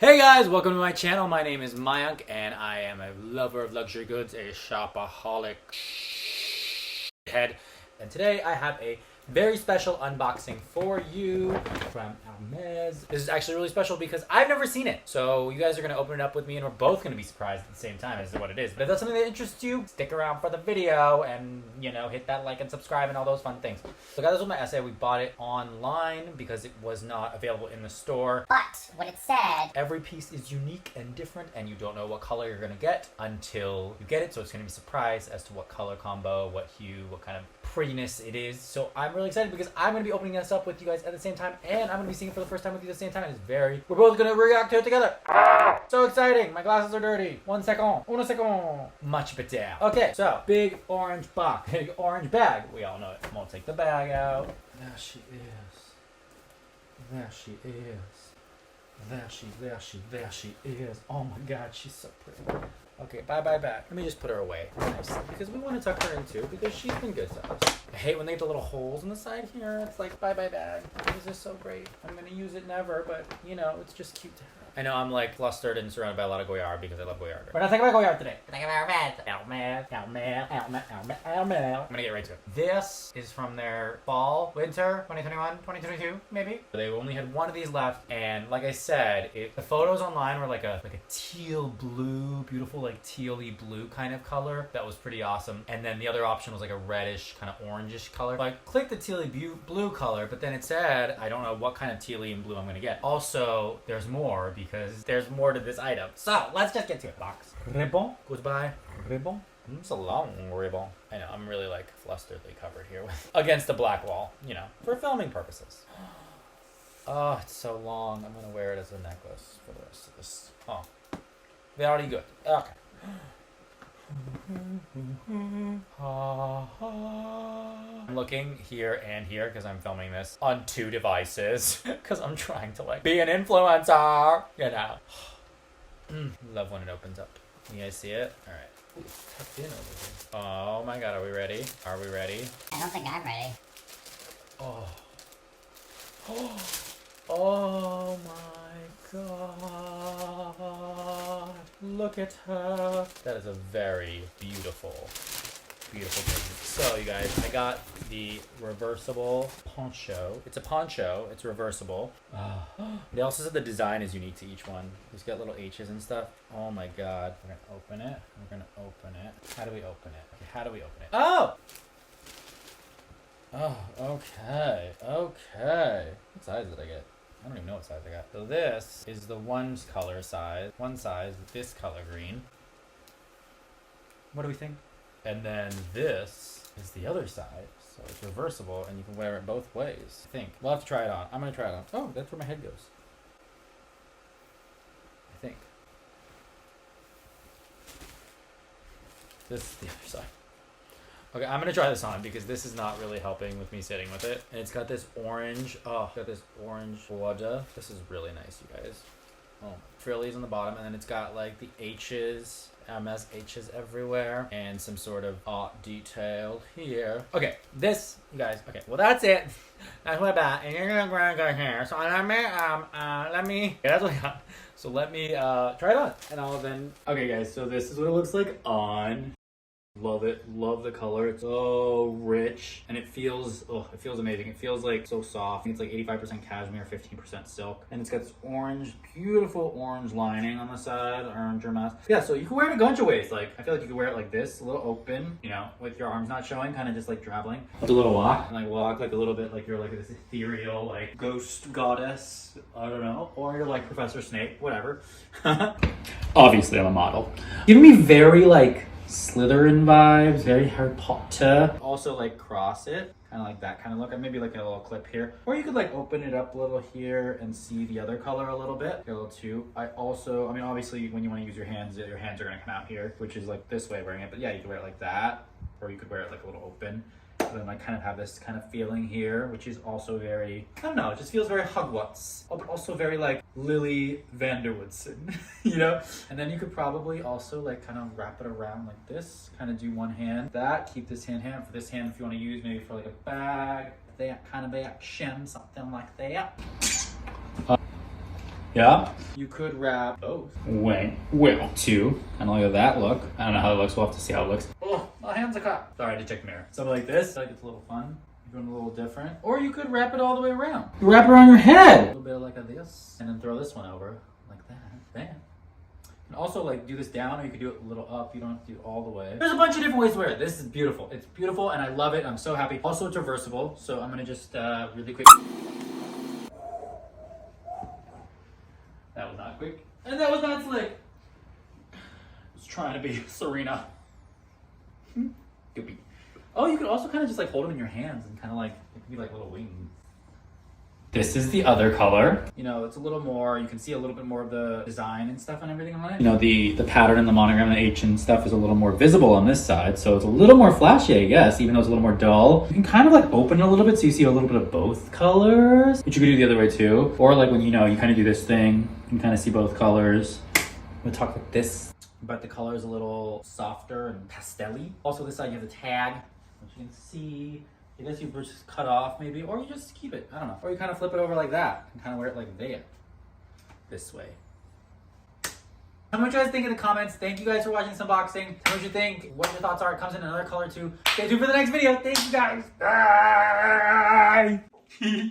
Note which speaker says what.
Speaker 1: Hey guys, welcome to my channel. My name is Mayank and I am a lover of luxury goods, a shopaholic head. And today I have a very special unboxing for you from Hermès. This is actually really special because I've never seen it. So you guys are going to open it up with me and we're both going to be surprised at the same time as to what it is. But if that's something that interests you, stick around for the video and, you know, hit that like and subscribe and all those fun things. So guys, this was my essay. We bought it online because it was not available in the store.
Speaker 2: But what it said,
Speaker 1: Every piece is unique and different and you don't know what color you're going to get until you get it. So it's going to be a surprise as to what color combo, what hue, what kind of prettiness it is. So I'm really excited because I'm going to be opening this up with you guys at the same time and I'm going to be seeing it for the first time with you at the same time. We're both going to react to it together. So exciting. My glasses are dirty. 1 second. Uno second. Much better. Okay, so big orange box. Big orange bag. We all know it. I'm going to take the bag out. There she is. There she is. There she is. Oh my god, she's so pretty. Okay, bye bag. Let me just put her away. Nice. Because we want to tuck her in too, because she's been good to us. I hate when they have the little holes in the side here. It's like, bye bag. This is so great. I'm going to use it never, but you know, it's just cute to have. I know I'm like flustered and surrounded by a lot of Goyard because I love Goyard. We're not thinking about Goyard today. We're thinking about Hermès. I'm gonna get right to it. This is from their fall, winter, 2021, 2022, maybe. They only had one of these left, and like I said, the photos online were like a teal blue, beautiful like tealy blue kind of color. That was pretty awesome. And then the other option was like a reddish, kind of orangish color. So I clicked the tealy blue color, but then it said, I don't know what kind of tealy and blue I'm gonna get. Also, there's more because there's more to this item. So let's just get to it. Box. Ribbon. Goodbye. Ribbon. It's a long ribbon. I know, I'm really like flusteredly covered here with against the black wall, you know, for filming purposes. Oh, it's so long. I'm gonna wear it as a necklace for the rest of this. Oh, very good. Okay. I'm looking here and here because I'm filming this on 2 devices because I'm trying to like be an influencer, you know. Love when it opens up. You guys see it? All right. Ooh, it's tucked in over here. Oh my god, are we ready? Are we ready?
Speaker 2: I don't think I'm ready.
Speaker 1: Oh. Oh my god. Look at her. That is a very beautiful thing. So you guys, I got the reversible poncho. It's a poncho. It's reversible. They also said the design is unique to each one. It's got little H's and stuff. Oh my god. We're gonna open it. We're gonna open it. How do we open it? Okay, how do we open it? Oh! Oh, okay. Okay. What size did I get? I don't even know what size I got. So this is the one size, this color green. What do we think? And then this is the other side. So it's reversible and you can wear it both ways. I think. We'll have to try it on. I'm going to try it on. Oh, that's where my head goes. I think. This is the other side. Okay, I'm gonna try this on because this is not really helping with me sitting with it. And it's got this orange, border. This is really nice, you guys. Oh, frillies on the bottom, and then it's got like the H's, MS H's everywhere, and some sort of art detail here. Okay, this, you guys, okay, well that's it. That's what about, and you're gonna go here. So that's what I got. So let me try it on, and I'll then, okay guys, so this is what it looks like on. Love it. Love the color. It's so rich and it feels amazing. It feels like so soft. It's like 85% cashmere, 15% silk. And it's got this orange, beautiful orange lining on the side, orange Hermès. Yeah, so you can wear it a bunch of ways. Like, I feel like you can wear it like this, a little open, you know, with your arms not showing, kind of just like traveling. Do a little walk. And like walk like a little bit like you're like this ethereal, like ghost goddess. I don't know. Or you're like Professor Snape, whatever. Obviously, I'm a model. Giving me very like Slytherin vibes, very Harry Potter. Also like cross it, kind of like that kind of look. Maybe like a little clip here. Or you could like open it up a little here and see the other color a little bit. A little too. I mean obviously when you want to use your hands are gonna come out here, which is like this way wearing it. But yeah, you can wear it like that, or you could wear it like a little open. And then like kind of have this kind of feeling here, which is also very, I don't know, it just feels very Hogwarts, but also very like Lily Vanderwoodson, you know? And then you could probably also like kind of wrap it around like this, kind of do one hand, that, keep this hand for this hand if you want to use maybe for like a bag, that kind of action, something like that. Yeah. You could wrap both. Wait, well, two. Kind of like that look. I don't know how it looks. We'll have to see how it looks. Oh, my hands are cut. Sorry, I had to check the mirror. Something like this. Like it's a little fun. You're doing a little different. Or you could wrap it all the way around. You wrap it around your head. A little bit like this. And then throw this one over. Like that. Bam. You can also like do this down, or you could do it a little up. You don't have to do it all the way. There's a bunch of different ways to wear it. This is beautiful. It's beautiful and I love it. I'm so happy. Also, it's reversible. So I'm gonna just really quick. That was not quick. And that was not slick. I was trying to be Serena. Goopy. Oh, you could also kind of just like hold them in your hands and kind of like, it could be like little wings. This is the other color. You know, it's a little more, you can see a little bit more of the design and stuff and everything on it. You know, the pattern and the monogram and the H and stuff is a little more visible on this side. So it's a little more flashy, I guess, even though it's a little more dull. You can kind of like open it a little bit so you see a little bit of both colors. But you could do the other way too. Or like when, you know, you kind of do this thing, you can kind of see both colors. I'm gonna talk like this, but the color is a little softer and pastel-y. Also this side you have the tag, which you can see. I guess you just cut off maybe, or you just keep it, I don't know. Or you kind of flip it over like that and kind of wear it like there, this way. Tell me what you guys think in the comments. Thank you guys for watching this unboxing. Tell me what you think, what your thoughts are. It comes in another color too. Stay tuned for the next video. Thank you guys. Bye.